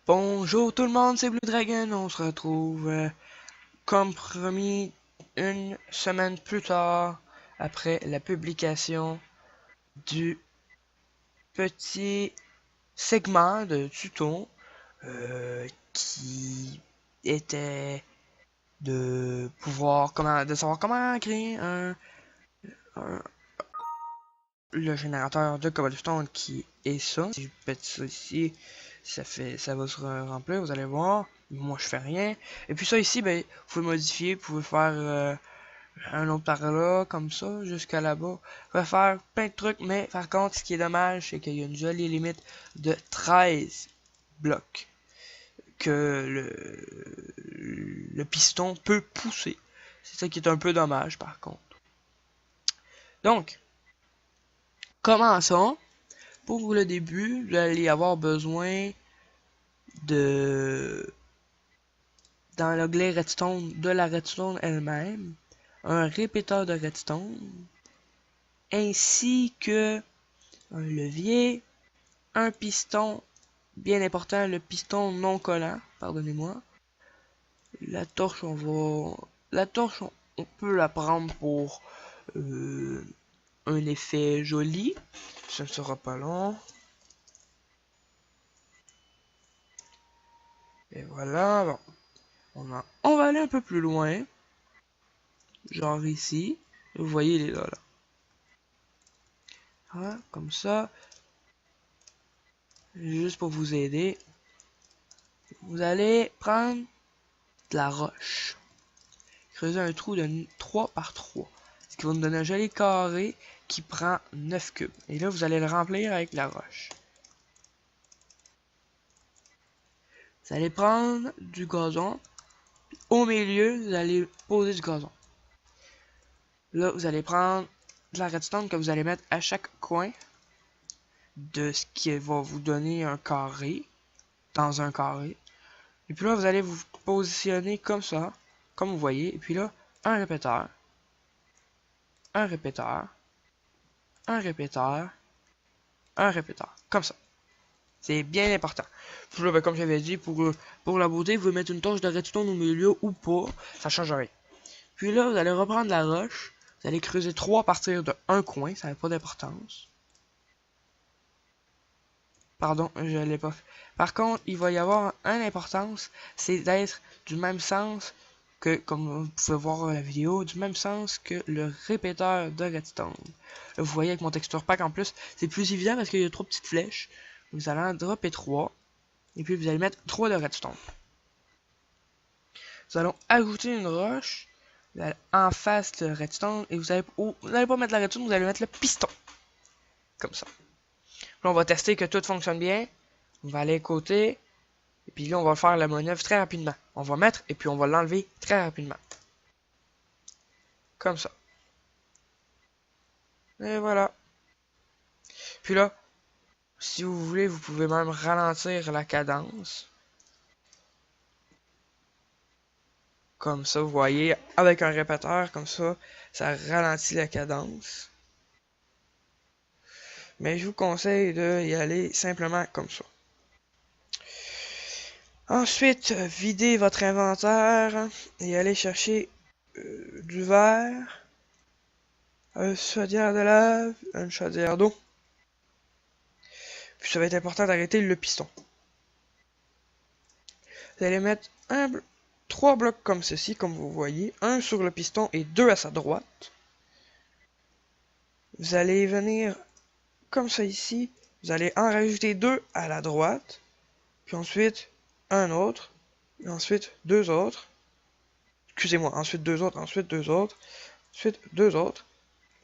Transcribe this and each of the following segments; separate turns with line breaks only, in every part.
Bonjour tout le monde, c'est Blue Dragon. On se retrouve comme promis une semaine plus tard après la publication du petit segment de tuto qui était de savoir comment créer un- le générateur de cobblestone qui est ça. Si je pète ça ici, ça va se remplir, vous allez voir. Moi je fais rien. Et puis ça ici, ben, vous pouvez modifier, vous pouvez faire un autre par là, comme ça, jusqu'à là-bas. Vous pouvez faire plein de trucs, mais par contre, ce qui est dommage, c'est qu'il y a une jolie limite de 13 blocs que le piston peut pousser. C'est ça qui est un peu dommage par contre. Donc, commençons. Pour le début, vous allez avoir besoin de dans l'onglet Redstone de la Redstone elle-même, un répéteur de Redstone, ainsi que un levier, un piston, bien important, le piston non collant, pardonnez-moi. La torche, on peut la prendre pour un effet joli. Ça ne sera pas long. Et voilà, bon. On va aller un peu plus loin. Genre ici. Vous voyez, il est là. Voilà, comme ça. Juste pour vous aider. Vous allez prendre de la roche. Creuser un trou de 3 par 3. Ce qui va nous donner un joli carré qui prend 9 cubes. Et là, vous allez le remplir avec la roche. Vous allez prendre du gazon. Au milieu, vous allez poser du gazon. Là, vous allez prendre de la redstone que vous allez mettre à chaque coin de ce qui va vous donner un carré, dans un carré. Et puis là, vous allez vous positionner comme ça, comme vous voyez. Et puis là, un répéteur, un répéteur, un répéteur, un répéteur, comme ça. C'est bien important. Puis là, ben, comme j'avais dit, pour la beauté, vous pouvez mettre une torche de redstone au milieu ou pas, ça change rien. Puis là, vous allez reprendre la roche, vous allez creuser 3 à partir de un coin, ça n'a pas d'importance. Pardon, je l'ai pas fait. Par contre, il va y avoir une importance, c'est d'être du même sens que, comme vous pouvez voir la vidéo, du même sens que le répéteur de redstone. Là, vous voyez avec mon texture pack en plus, c'est plus évident parce qu'il y a 3 petites flèches. Vous allez en dropper 3, et puis vous allez mettre 3 de redstone. Nous allons ajouter une roche en face de redstone, et vous allez pas mettre la redstone, vous allez mettre le piston. Comme ça. Là, on va tester que tout fonctionne bien. On va aller à côté. Et puis là, on va faire la manœuvre très rapidement. On va mettre et puis on va l'enlever très rapidement. Comme ça. Et voilà. Puis là, si vous voulez, vous pouvez même ralentir la cadence. Comme ça, vous voyez, avec un répéteur, comme ça ralentit la cadence. Mais je vous conseille d'y aller simplement comme ça. Ensuite, videz votre inventaire et allez chercher du verre, une chaudière de lave, une chaudière d'eau. Puis ça va être important d'arrêter le piston. Vous allez mettre 3 blocs comme ceci, comme vous voyez, un sur le piston et 2 à sa droite. Vous allez venir comme ça ici, vous allez en rajouter 2 à la droite, puis ensuite un autre, et ensuite 2 autres. Excusez-moi, ensuite 2 autres, ensuite 2 autres, ensuite 2 autres.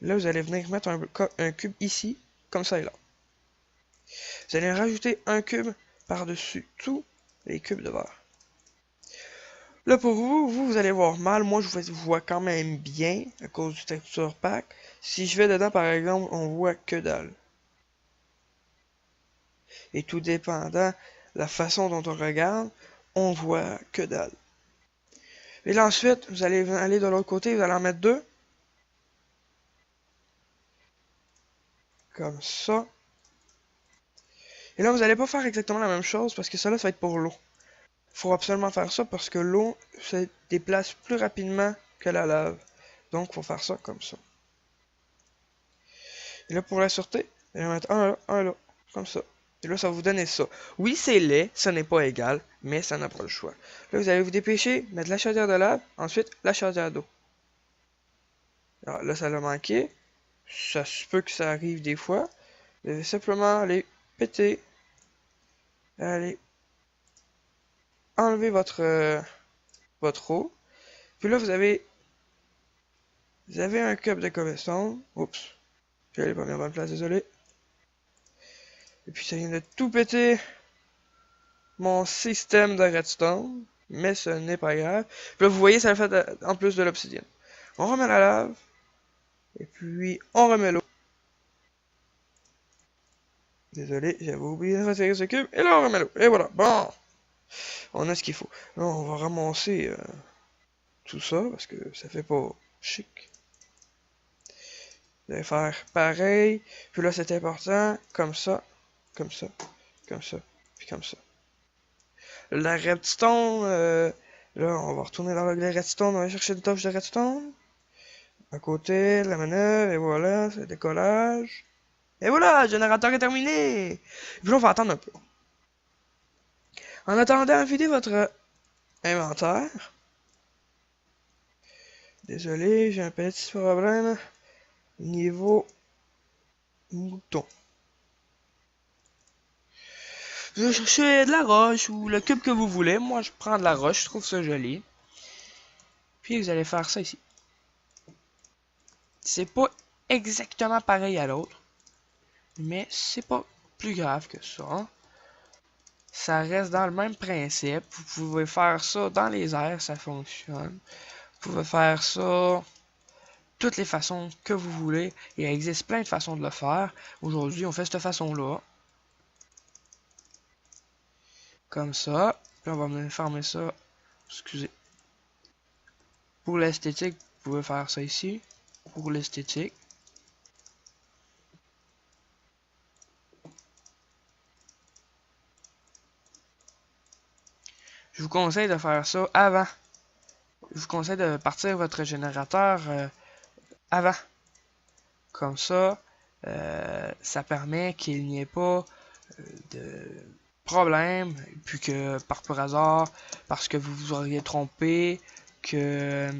Là, vous allez venir mettre un cube ici, comme ça et là. Vous allez rajouter un cube par-dessus tous les cubes de verre. Là, pour vous allez voir mal. Moi, je vous vois quand même bien à cause du texture pack. Si je vais dedans, par exemple, on voit que dalle. Et tout dépendant de la façon dont on regarde, on voit que dalle. Et là, ensuite, vous allez aller de l'autre côté, vous allez en mettre 2. Comme ça. Et là, vous n'allez pas faire exactement la même chose parce que ça là, ça va être pour l'eau. Faut absolument faire ça parce que l'eau se déplace plus rapidement que la lave. Donc, faut faire ça comme ça. Et là, pour la sûreté, je vais mettre un là, comme ça. Et là, ça va vous donner ça. Oui, c'est laid, ça n'est pas égal, mais ça n'a pas le choix. Là, vous allez vous dépêcher, mettre la chaudière de lave, ensuite la chaudière d'eau. Alors là, ça l'a manqué. Ça se peut que ça arrive des fois. Vous allez simplement aller péter. Allez enlever votre eau. Puis là, vous avez un cup de cobblestone. Oups. J'allais pas bien bonne place, désolé. Et puis ça vient de tout péter mon système de redstone. Mais ce n'est pas grave. Puis là, vous voyez, ça fait en plus de l'obsidienne. On remet la lave. Et puis, on remet l'eau. Désolé, j'avais oublié de retirer ce cube. Et là, on remet l'eau. Et voilà. Bon. On a ce qu'il faut. Là, on va ramasser tout ça parce que ça fait pas chic. Vous allez faire pareil. Puis là, c'est important. Comme ça. Comme ça. Comme ça. Puis comme ça. La redstone. Là, on va retourner dans le redstone. On va chercher une torche de redstone. À côté, la manœuvre. Et voilà. C'est le décollage. Et voilà, le générateur est terminé. Et puis là, on va attendre un peu. En attendant, videz votre inventaire. Désolé, j'ai un petit problème. Niveau mouton. Vous allez chercher de la roche ou le cube que vous voulez. Moi, je prends de la roche, je trouve ça joli. Puis vous allez faire ça ici. C'est pas exactement pareil à l'autre. Mais c'est pas plus grave que ça. Ça reste dans le même principe. Vous pouvez faire ça dans les airs, ça fonctionne. Vous pouvez faire ça toutes les façons que vous voulez. Il existe plein de façons de le faire. Aujourd'hui, on fait cette façon-là. Comme ça. Puis on va venir fermer ça. Excusez. Pour l'esthétique, vous pouvez faire ça ici. Pour l'esthétique. Je vous conseille de faire ça avant. Je vous conseille de partir votre générateur avant. Comme ça, ça permet qu'il n'y ait pas de problème, puis que par pur hasard, parce que vous vous auriez trompé, que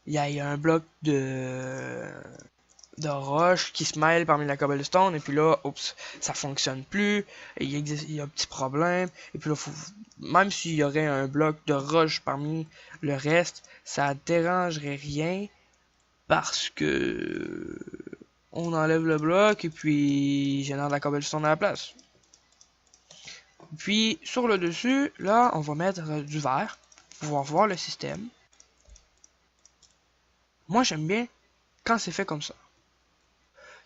il y a un bloc de roche qui se mêle parmi la cobblestone, et puis là, oups, ça fonctionne plus, et il y a un petit problème, et puis là, même s'il y aurait un bloc de roche parmi le reste, ça dérangerait rien, parce que on enlève le bloc, et puis génère de la cobblestone à la place. Puis, sur le dessus, là, on va mettre du verre, pour pouvoir voir le système. Moi, j'aime bien quand c'est fait comme ça.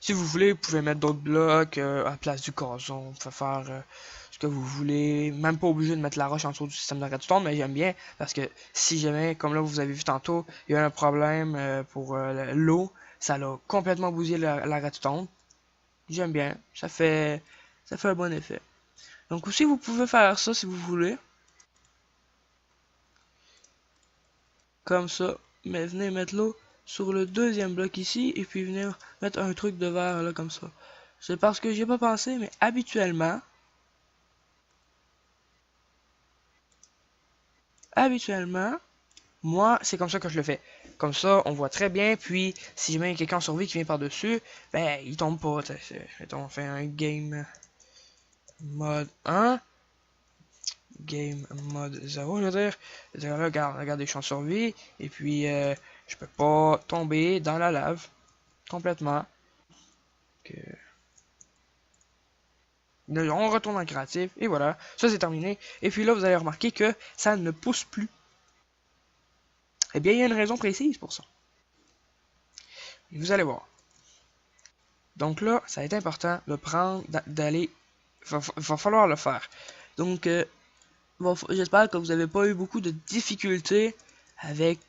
Si vous voulez, vous pouvez mettre d'autres blocs à la place du gazon. Vous pouvez faire ce que vous voulez. Même pas obligé de mettre la roche en dessous du système de redstone, mais j'aime bien parce que si jamais, comme là vous avez vu tantôt, il y a un problème pour l'eau, ça l'a complètement bousillé la redstone. J'aime bien. Ça fait un bon effet. Donc aussi, vous pouvez faire ça si vous voulez. Comme ça. Mais venez mettre l'eau sur le deuxième bloc ici et puis venir mettre un truc de verre là comme ça. C'est parce que j'y ai pas pensé, mais habituellement, moi, c'est comme ça que je le fais. Comme ça, on voit très bien, puis si jamais il y a quelqu'un en survie qui vient par-dessus, ben, il tombe pas. Mettons, on fait un game mode 1, game mode 0, je veux dire. Là, regardez, je suis en survie, et puis je peux pas tomber dans la lave complètement. On retourne en créatif, et voilà, ça c'est terminé. Et puis là, vous allez remarquer que ça ne pousse plus. Eh bien, il y a une raison précise pour ça. Vous allez voir. Donc là, ça va être important de prendre, d'aller... Va falloir le faire. Donc, j'espère que vous n'avez pas eu beaucoup de difficultés avec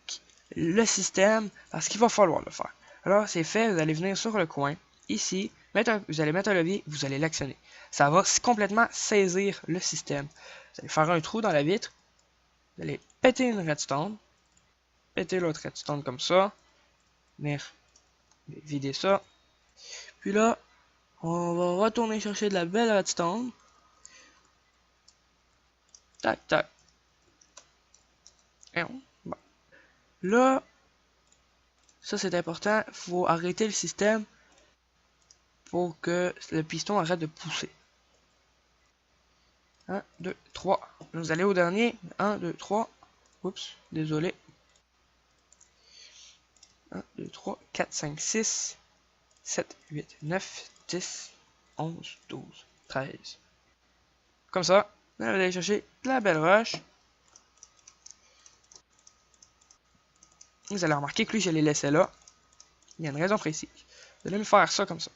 le système, parce qu'il va falloir le faire. Alors, c'est fait, vous allez venir sur le coin, ici, vous allez mettre un levier, vous allez l'actionner. Ça va complètement saisir le système. Vous allez faire un trou dans la vitre, vous allez péter une redstone, péter l'autre redstone comme ça, venir vider ça. Puis là, on va retourner chercher de la belle redstone. Tac, tac. Et bon. Là, ça c'est important, il faut arrêter le système pour que le piston arrête de pousser. 1, 2, 3. Vous allez au dernier. 1, 2, 3. Oups, désolé. 1, 2, 3, 4, 5, 6, 7, 8, 9, 10, 11, 12, 13. Comme ça, vous allez aller chercher de la belle roche. Vous allez remarquer que lui, je l'ai laissé là. Il y a une raison précise. Vous allez me faire ça comme ça.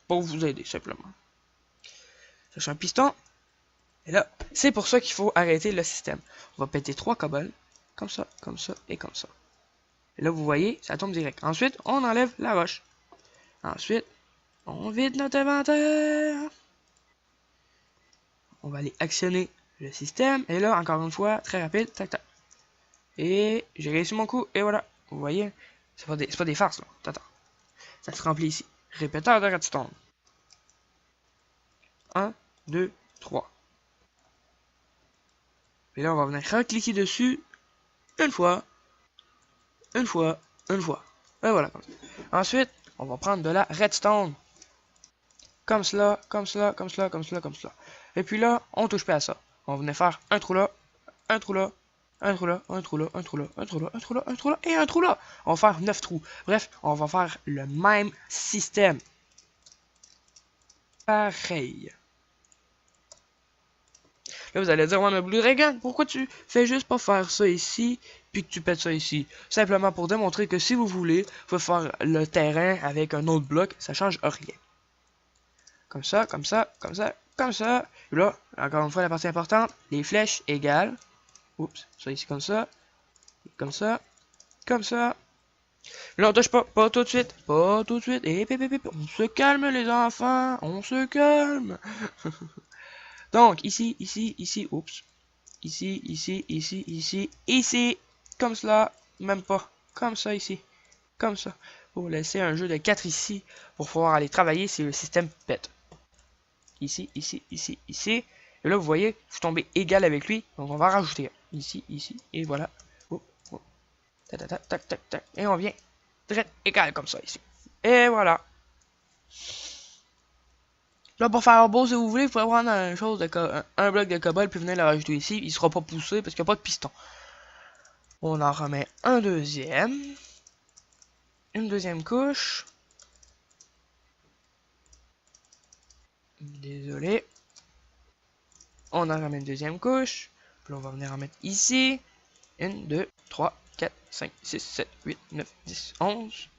Pour vous aider, simplement. Chercher un piston. Et là, c'est pour ça qu'il faut arrêter le système. On va péter 3 cobbles. Comme ça, comme ça et comme ça. Et là, vous voyez, ça tombe direct. Ensuite, on enlève la roche. Ensuite, on vide notre inventaire. On va aller actionner le système. Et là, encore une fois, très rapide. Tac, tac. Et j'ai réussi mon coup. Et voilà. Vous voyez, c'est pas des farces, là. Attends. Ça se remplit ici. Répéteur de redstone. 1, 2, 3. Et là, on va venir recliquer dessus. Une fois. Une fois. Une fois. Et voilà, comme ça. Ensuite, on va prendre de la redstone. Comme cela, comme cela, comme cela, comme cela, comme cela. Et puis là, on touche pas à ça. On va venir faire un trou là, un trou là, un trou là, un trou là, un trou là, un trou là, un trou là, un trou là, et un trou là. On va faire 9 trous. Bref, on va faire le même système. Pareil. Là, vous allez dire, ouais, mais Blue Dragon, pourquoi tu fais juste pas faire ça ici, puis que tu pètes ça ici? Simplement pour démontrer que si vous voulez, vous pouvez faire le terrain avec un autre bloc, ça change rien. Comme ça, comme ça, comme ça, comme ça. Et là, encore une fois, la partie importante, les flèches égales. Oups, ça ici comme ça. Comme ça. Comme ça. Là, on touche pas tout de suite. Pas tout de suite. Et on se calme les enfants. On se calme. Donc, ici, ici, ici. Oups. Ici, ici, ici, ici, ici. Comme cela. Même pas. Comme ça ici. Comme ça. Pour laisser un jeu de 4 ici. Pour pouvoir aller travailler si le système pète. Ici, ici, ici, ici. Et là, vous voyez, vous tombez égal avec lui. Donc, on va rajouter ici, ici, et voilà. Oh, oh. Tac, tac, tac, tac, tac, tac. Et on vient direct égal comme ça ici. Et voilà. Là, pour faire beau, si vous voulez, vous pouvez prendre un bloc de cobalt puis venir le rajouter ici. Il sera pas poussé parce qu'il n'y a pas de piston. On en remet un deuxième. Une deuxième couche. Désolé. On en remet une deuxième couche. Puis on va venir en mettre ici. 1, 2, 3, 4, 5, 6, 7, 8, 9, 10, 11,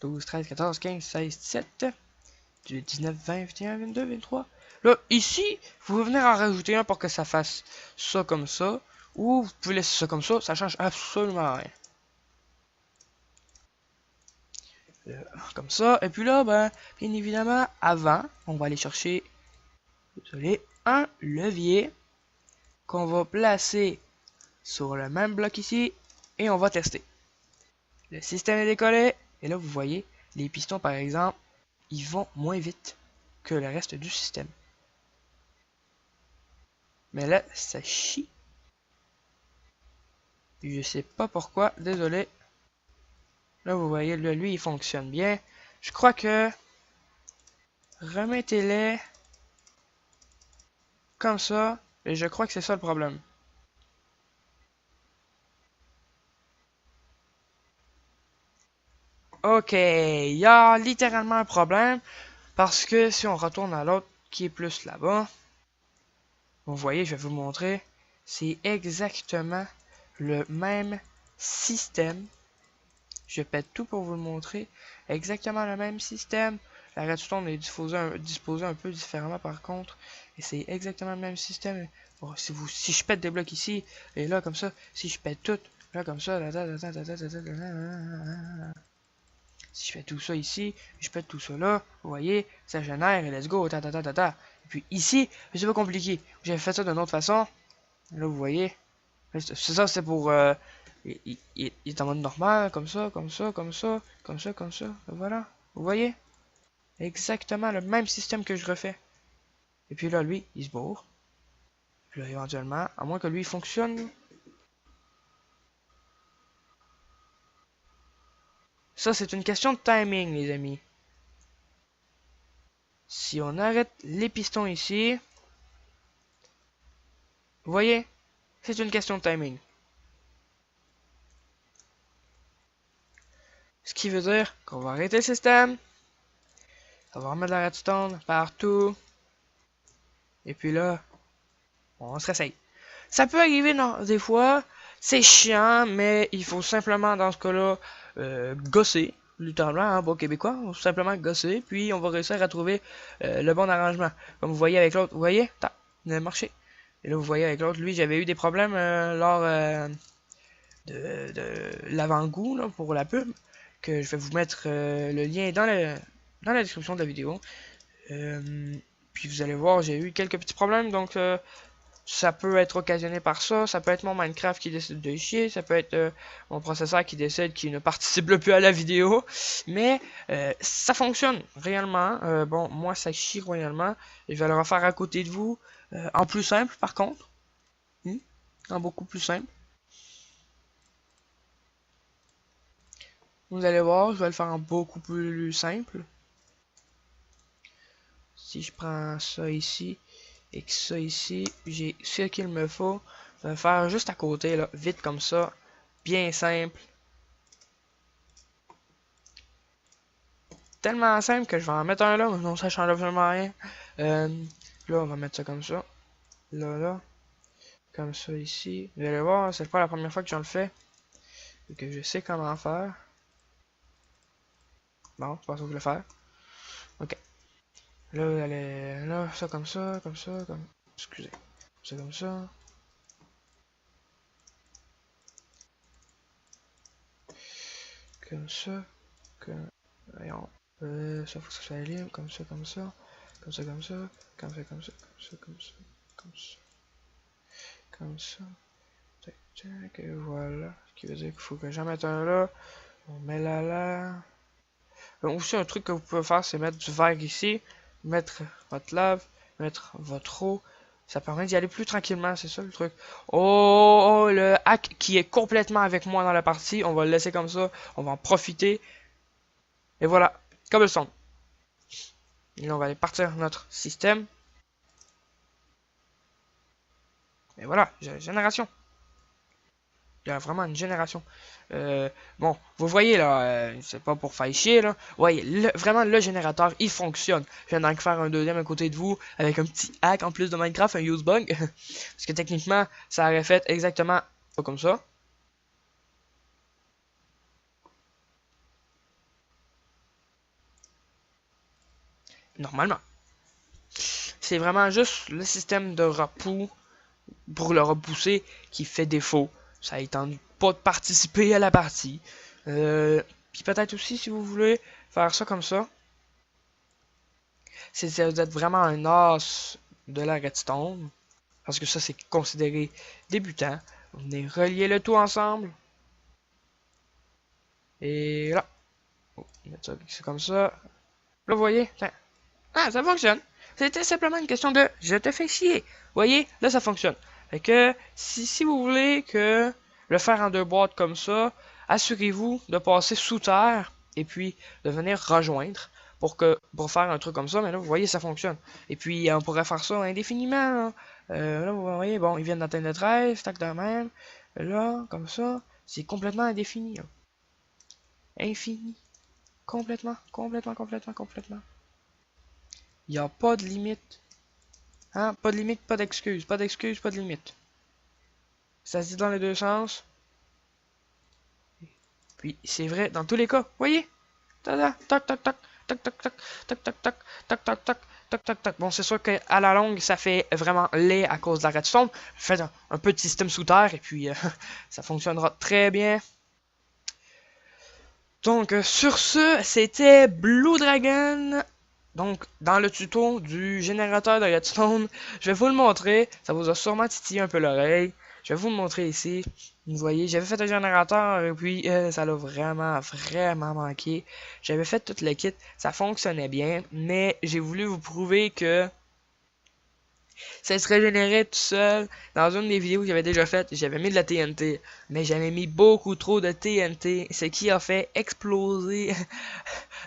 12, 13, 14, 15, 16, 17, 18, 19, 20, 21, 22, 23. Là, ici, vous pouvez venir en rajouter un pour que ça fasse ça comme ça. Ou vous pouvez laisser ça comme ça change absolument rien. Comme ça. Et puis là, ben, bien évidemment, avant, on va aller chercher, désolé, un levier qu'on va placer sur le même bloc ici. Et on va tester. Le système est décollé. Et là, vous voyez, les pistons, par exemple, ils vont moins vite que le reste du système. Mais là, ça chie. Je sais pas pourquoi, désolé. Là, vous voyez, là, lui, il fonctionne bien. Je crois que... Remettez-les comme ça. Et je crois que c'est ça le problème. Ok, il y a littéralement un problème. Parce que si on retourne à l'autre qui est plus là-bas, vous voyez, je vais vous montrer. C'est exactement le même système. Je pète tout pour vous le montrer. Exactement le même système. La redstone est disposée un peu différemment par contre. Et c'est exactement le même système. Bon, si je pète des blocs ici, et là comme ça, si je pète tout, là comme ça, Si je fais tout ça ici, je pète tout ça là, vous voyez, ça génère et let's go, ta ta ta ta ta. Et puis ici, c'est pas compliqué. J'avais fait ça d'une autre façon. Là, vous voyez. C'est ça, c'est pour... il est en mode normal, comme ça, comme ça, comme ça, comme ça, comme ça. Voilà. Vous voyez? Exactement le même système que je refais. Et puis là, lui, il se bourre. Puis là, éventuellement, à moins que lui, il fonctionne. Ça, c'est une question de timing, les amis. Si on arrête les pistons ici, vous voyez, c'est une question de timing. Ce qui veut dire qu'on va arrêter le système. On va remettre la redstone partout. Et puis là, on se réessaye. Ça peut arriver des fois, c'est chiant, mais il faut simplement, dans ce cas-là, gosser. Littéralement, hein, bon québécois, on va simplement gosser, puis on va réussir à trouver le bon arrangement. Comme vous voyez avec l'autre, vous voyez, ça a marché. Et là, vous voyez avec l'autre, lui, j'avais eu des problèmes lors de l'avant-goût pour la pub, que je vais vous mettre le lien dans la description de la vidéo. Puis vous allez voir, j'ai eu quelques petits problèmes, donc ça peut être occasionné par ça, ça peut être mon Minecraft qui décide de chier, ça peut être mon processeur qui décide qu'il ne participe plus à la vidéo, mais ça fonctionne réellement. Bon, moi ça chie royalement, et je vais le refaire à côté de vous, en plus simple par contre, en beaucoup plus simple. Vous allez voir, je vais le faire en beaucoup plus simple. Si je prends ça ici, et que ça ici, j'ai ce qu'il me faut. Je vais le faire juste à côté, là, vite comme ça. Bien simple. Tellement simple que je vais en mettre un là, mais non, ça change absolument rien. Là, on va mettre ça comme ça. Là. Comme ça ici. Vous allez voir, c'est pas la première fois que j'en le fais. Et que je sais comment faire. Bon, je pense que je vais le faire. Ok. Là, vous allez... Là, ça comme ça, comme ça, comme... Excusez. C'est comme ça. Comme ça. Comme... Voyons. Ça faut que ça soit libre, comme ça, comme ça. Comme ça, comme ça. Comme ça, comme ça, comme ça, comme ça. Comme ça. Comme ça. Tac, tac, et voilà. Ce qui veut dire qu'il faut que j'en mette un là. On met là. Donc, aussi, un truc que vous pouvez faire, c'est mettre du verre ici. Mettre votre lave. Mettre votre eau. Ça permet d'y aller plus tranquillement, c'est ça le truc. Oh, le hack qui est complètement avec moi dans la partie. On va le laisser comme ça. On va en profiter. Et voilà. Comme le son. Et là, on va aller partir notre système. Et voilà, génération. Il y a vraiment une génération. Bon, vous voyez là, c'est pas pour faire chier là. Vous voyez, vraiment le générateur, il fonctionne. Je viens d'en faire un deuxième à côté de vous, avec un petit hack en plus de Minecraft, un use bug. Parce que techniquement, ça aurait fait exactement pas comme ça. Normalement. C'est vraiment juste le système de repos pour le repousser qui fait défaut. Ça ne tente pas de participer à la partie. Puis peut-être aussi, si vous voulez faire ça comme ça, c'est vous êtes vraiment un as de la redstone, parce que ça c'est considéré débutant. On est relié le tout ensemble. Et là, oh, c'est comme ça. Là, vous voyez, ah, ça fonctionne. C'était simplement une question de je te fais chier. Vous voyez, là ça fonctionne. Fait que si vous voulez que le faire en deux boîtes comme ça, assurez-vous de passer sous terre et puis de venir rejoindre pour faire un truc comme ça. Mais là, vous voyez, ça fonctionne. Et puis, on pourrait faire ça indéfiniment. Là, vous voyez, bon, ils viennent d'atteindre le 13, tac de même. Là, comme ça, c'est complètement indéfini. Là. Infini. Complètement. Il n'y a pas de limite. Hein? Pas de limite, pas d'excuse. Pas d'excuse, pas de limite. Ça se dit dans les deux sens. Puis c'est vrai dans tous les cas. Voyez? Tada! Tac, tac, tac. Tac, tac, tac. Tac, tac, tac. Tac, tac, tac. Tac, tac, tac. Bon, c'est sûr qu'à la longue, ça fait vraiment laid à cause de la redstone. Faites un peu de système sous terre et puis ça fonctionnera très bien. Donc, sur ce, c'était Blue Dragon. Donc, dans le tuto du générateur de redstone, je vais vous le montrer. Ça vous a sûrement titillé un peu l'oreille. Je vais vous le montrer ici. Vous voyez, j'avais fait un générateur et puis ça l'a vraiment manqué. J'avais fait tout le kit, ça fonctionnait bien, mais j'ai voulu vous prouver que ça se régénérait tout seul. Dans une des vidéos que j'avais déjà faites, j'avais mis de la TNT, mais j'avais mis beaucoup trop de TNT, ce qui a fait exploser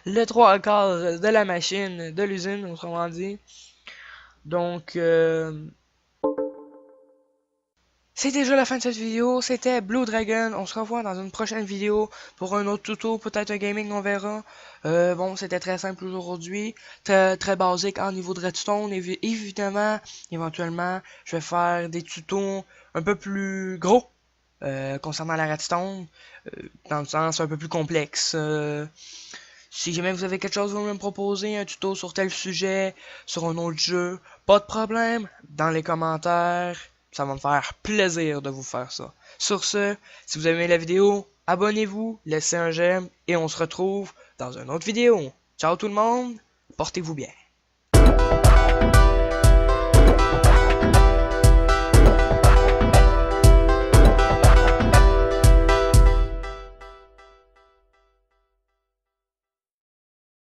le trois quarts de la machine, de l'usine, autrement dit. Donc, c'est déjà la fin de cette vidéo. C'était Blue Dragon. On se revoit dans une prochaine vidéo pour un autre tuto, peut-être un gaming, on verra. Bon, c'était très simple aujourd'hui. Très basique en niveau de redstone. Évidemment, éventuellement, je vais faire des tutos un peu plus gros concernant la redstone. Dans le sens un peu plus complexe. Si jamais vous avez quelque chose à me proposer, un tuto sur tel sujet, sur un autre jeu, pas de problème, dans les commentaires, ça va me faire plaisir de vous faire ça. Sur ce, si vous avez aimé la vidéo, abonnez-vous, laissez un j'aime et on se retrouve dans une autre vidéo. Ciao tout le monde, portez-vous bien.